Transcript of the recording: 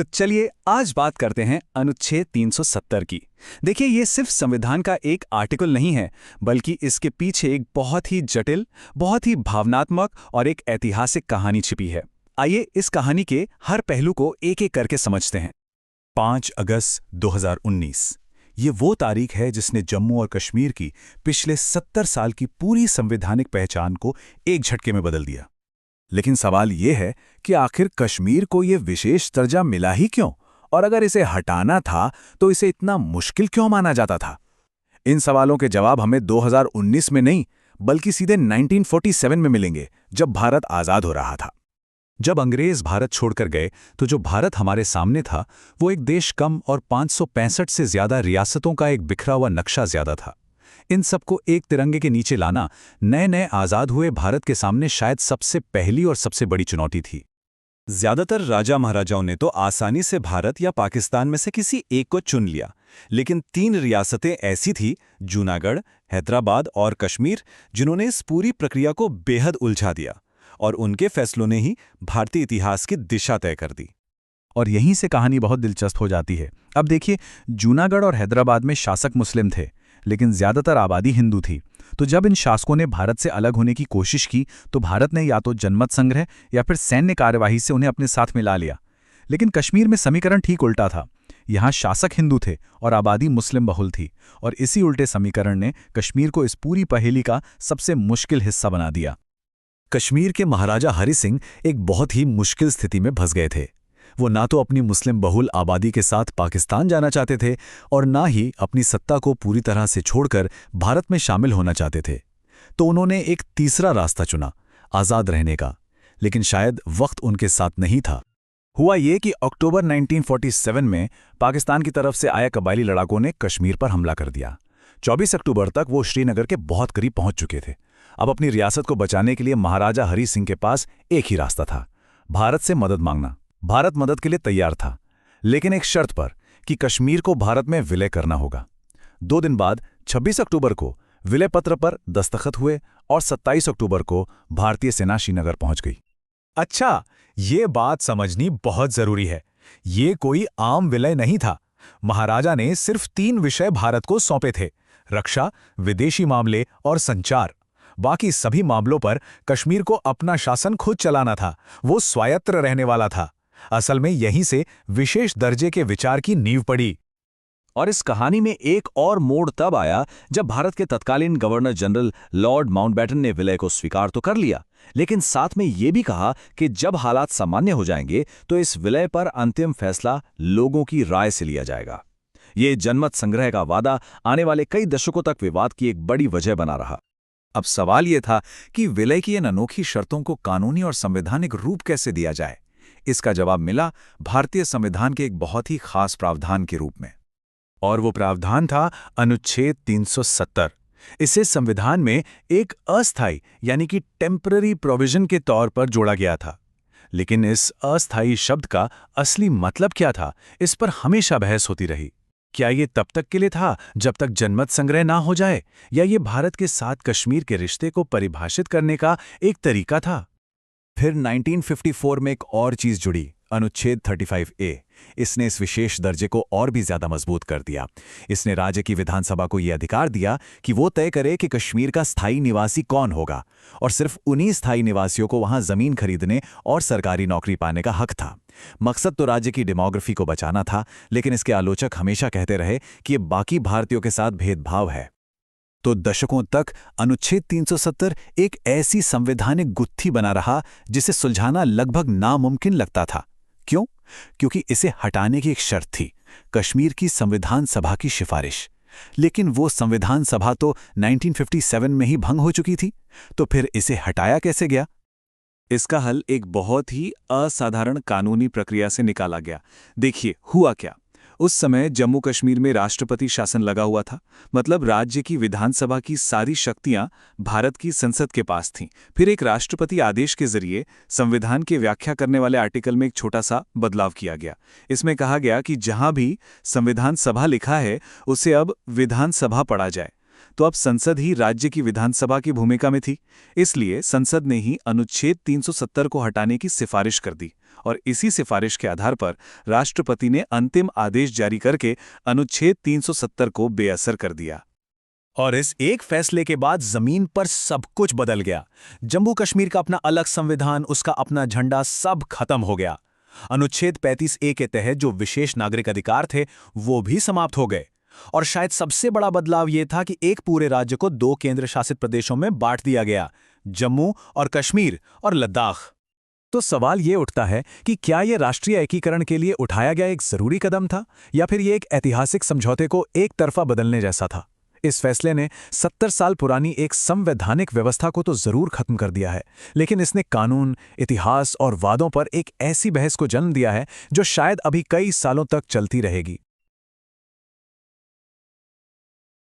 तो चलिए आज बात करते हैं अनुच्छेद 370 की। देखिए, ये सिर्फ संविधान का एक आर्टिकल नहीं है, बल्कि इसके पीछे एक बहुत ही जटिल, बहुत ही भावनात्मक और एक ऐतिहासिक कहानी छिपी है। आइए इस कहानी के हर पहलू को एक एक करके समझते हैं। 5 अगस्त 2019 ये वो तारीख है जिसने जम्मू और कश्मीर की पिछले 70 साल की पूरी संवैधानिक पहचान को एक झटके में बदल दिया। लेकिन सवाल ये है कि आखिर कश्मीर को ये विशेष दर्जा मिला ही क्यों, और अगर इसे हटाना था तो इसे इतना मुश्किल क्यों माना जाता था? इन सवालों के जवाब हमें 2019 में नहीं, बल्कि सीधे 1947 में मिलेंगे, जब भारत आज़ाद हो रहा था। जब अंग्रेज भारत छोड़कर गए तो जो भारत हमारे सामने था वो एक देश कम और 565 से ज्यादा रियासतों का एक बिखरा हुआ नक्शा ज्यादा था। इन सबको एक तिरंगे के नीचे लाना नए नए आज़ाद हुए भारत के सामने शायद सबसे पहली और सबसे बड़ी चुनौती थी। ज्यादातर राजा महाराजाओं ने तो आसानी से भारत या पाकिस्तान में से किसी एक को चुन लिया, लेकिन 3 रियासतें ऐसी थी, जूनागढ़, हैदराबाद और कश्मीर, जिन्होंने इस पूरी प्रक्रिया को बेहद उलझा दिया, और उनके फैसलों ने ही भारतीय इतिहास की दिशा तय कर दी। और यहीं से कहानी बहुत दिलचस्प हो जाती है। अब देखिए, जूनागढ़ और हैदराबाद में शासक मुस्लिम थे, लेकिन ज्यादातर आबादी हिंदू थी। तो जब इन शासकों ने भारत से अलग होने की कोशिश की तो भारत ने या तो जनमत संग्रह या फिर सैन्य कार्यवाही से उन्हें अपने साथ मिला लिया। लेकिन कश्मीर में समीकरण ठीक उल्टा था। यहाँ शासक हिंदू थे और आबादी मुस्लिम बहुल थी, और इसी उल्टे समीकरण ने कश्मीर को इस पूरी पहेली का सबसे मुश्किल हिस्सा बना दिया। कश्मीर के महाराजा हरि सिंह एक बहुत ही मुश्किल स्थिति में फंस गए थे। वो ना तो अपनी मुस्लिम बहुल आबादी के साथ पाकिस्तान जाना चाहते थे और ना ही अपनी सत्ता को पूरी तरह से छोड़कर भारत में शामिल होना चाहते थे। तो उन्होंने एक तीसरा रास्ता चुना, आज़ाद रहने का। लेकिन शायद वक्त उनके साथ नहीं था। हुआ ये कि अक्टूबर 1947 में पाकिस्तान की तरफ से आए कबायली लड़ाकों ने कश्मीर पर हमला कर दिया। 24 अक्टूबर तक वो श्रीनगर के बहुत करीब पहुंच चुके थे। अब अपनी रियासत को बचाने के लिए महाराजा हरि सिंह के पास एक ही रास्ता था, भारत से मदद मांगना। भारत मदद के लिए तैयार था, लेकिन एक शर्त पर कि कश्मीर को भारत में विलय करना होगा। 2 दिन बाद 26 अक्टूबर को विलय पत्र पर दस्तखत हुए और 27 अक्टूबर को भारतीय सेना श्रीनगर पहुंच गई। अच्छा, ये बात समझनी बहुत जरूरी है। ये कोई आम विलय नहीं था। महाराजा ने सिर्फ 3 विषय भारत को सौंपे थे: रक्षा, विदेशी मामले और संचार। बाकी सभी मामलों पर कश्मीर को अपना शासन खुद चलाना था। वो स्वायत्त रहने वाला था। असल में यहीं से विशेष दर्जे के विचार की नींव पड़ी। और इस कहानी में एक और मोड़ तब आया जब भारत के तत्कालीन गवर्नर जनरल लॉर्ड माउंटबेटन ने विलय को स्वीकार तो कर लिया, लेकिन साथ में ये भी कहा कि जब हालात सामान्य हो जाएंगे तो इस विलय पर अंतिम फैसला लोगों की राय से लिया जाएगा। ये जनमत संग्रह का वादा आने वाले कई दशकों तक विवाद की एक बड़ी वजह बना रहा। अब सवाल यह था कि विलय की इन अनोखी शर्तों को कानूनी और संवैधानिक रूप कैसे दिया जाए। इसका जवाब मिला भारतीय संविधान के एक बहुत ही खास प्रावधान के रूप में, और वो प्रावधान था अनुच्छेद 370। इसे संविधान में एक अस्थायी यानी कि टेम्पररी प्रोविजन के तौर पर जोड़ा गया था। लेकिन इस अस्थायी शब्द का असली मतलब क्या था, इस पर हमेशा बहस होती रही। क्या ये तब तक के लिए था जब तक जनमत संग्रह ना हो जाए, या ये भारत के साथ कश्मीर के रिश्ते को परिभाषित करने का एक तरीका था? फिर 1954 में एक और चीज जुड़ी, अनुच्छेद 35A। इसने इस विशेष दर्जे को और भी ज्यादा मजबूत कर दिया। इसने राज्य की विधानसभा को यह अधिकार दिया कि वो तय करे कि कश्मीर का स्थायी निवासी कौन होगा, और सिर्फ उन्हीं स्थायी निवासियों को वहां जमीन खरीदने और सरकारी नौकरी पाने का हक था। मकसद तो राज्य की डेमोग्राफी को बचाना था, लेकिन इसके आलोचक हमेशा कहते रहे कि ये बाकी भारतीयों के साथ भेदभाव है। तो दशकों तक अनुच्छेद 370 एक ऐसी संवैधानिक गुत्थी बना रहा जिसे सुलझाना लगभग नामुमकिन लगता था। क्यों? क्योंकि इसे हटाने की एक शर्त थी, कश्मीर की संविधान सभा की सिफारिश। लेकिन वो संविधान सभा तो 1957 में ही भंग हो चुकी थी। तो फिर इसे हटाया कैसे गया? इसका हल एक बहुत ही असाधारण कानूनी प्रक्रिया से निकाला गया। देखिए, हुआ क्या। उस समय जम्मू कश्मीर में राष्ट्रपति शासन लगा हुआ था, मतलब राज्य की विधानसभा की सारी शक्तियां भारत की संसद के पास थीं। फिर एक राष्ट्रपति आदेश के जरिए संविधान की व्याख्या करने वाले आर्टिकल में एक छोटा सा बदलाव किया गया। इसमें कहा गया कि जहां भी संविधान सभा लिखा है उसे अब विधानसभा पढ़ा जाए। तो अब संसद ही राज्य की विधानसभा की भूमिका में थी। इसलिए संसद ने ही अनुच्छेद 370 को हटाने की सिफारिश कर दी और इसी सिफारिश के आधार पर राष्ट्रपति ने अंतिम आदेश जारी करके अनुच्छेद 370 को बेअसर कर दिया। और इस एक फैसले के बाद जमीन पर सब कुछ बदल गया। जम्मू कश्मीर का अपना अलग संविधान, उसका अपना झंडा, सब खत्म हो गया। अनुच्छेद 35A के तहत जो विशेष नागरिक अधिकार थे वो भी समाप्त हो गए। और शायद सबसे बड़ा बदलाव यह था कि एक पूरे राज्य को 2 केंद्र शासित प्रदेशों में बांट दिया गया, जम्मू और कश्मीर और लद्दाख। तो सवाल ये उठता है कि क्या यह राष्ट्रीय एकीकरण के लिए उठाया गया एक जरूरी कदम था या फिर यह एक ऐतिहासिक समझौते को एक तरफा बदलने जैसा था। इस फैसले ने 70 साल पुरानी एक संवैधानिक व्यवस्था को तो जरूर खत्म कर दिया है, लेकिन इसने कानून, इतिहास और वादों पर एक ऐसी बहस को जन्म दिया है जो शायद अभी कई सालों तक चलती रहेगी।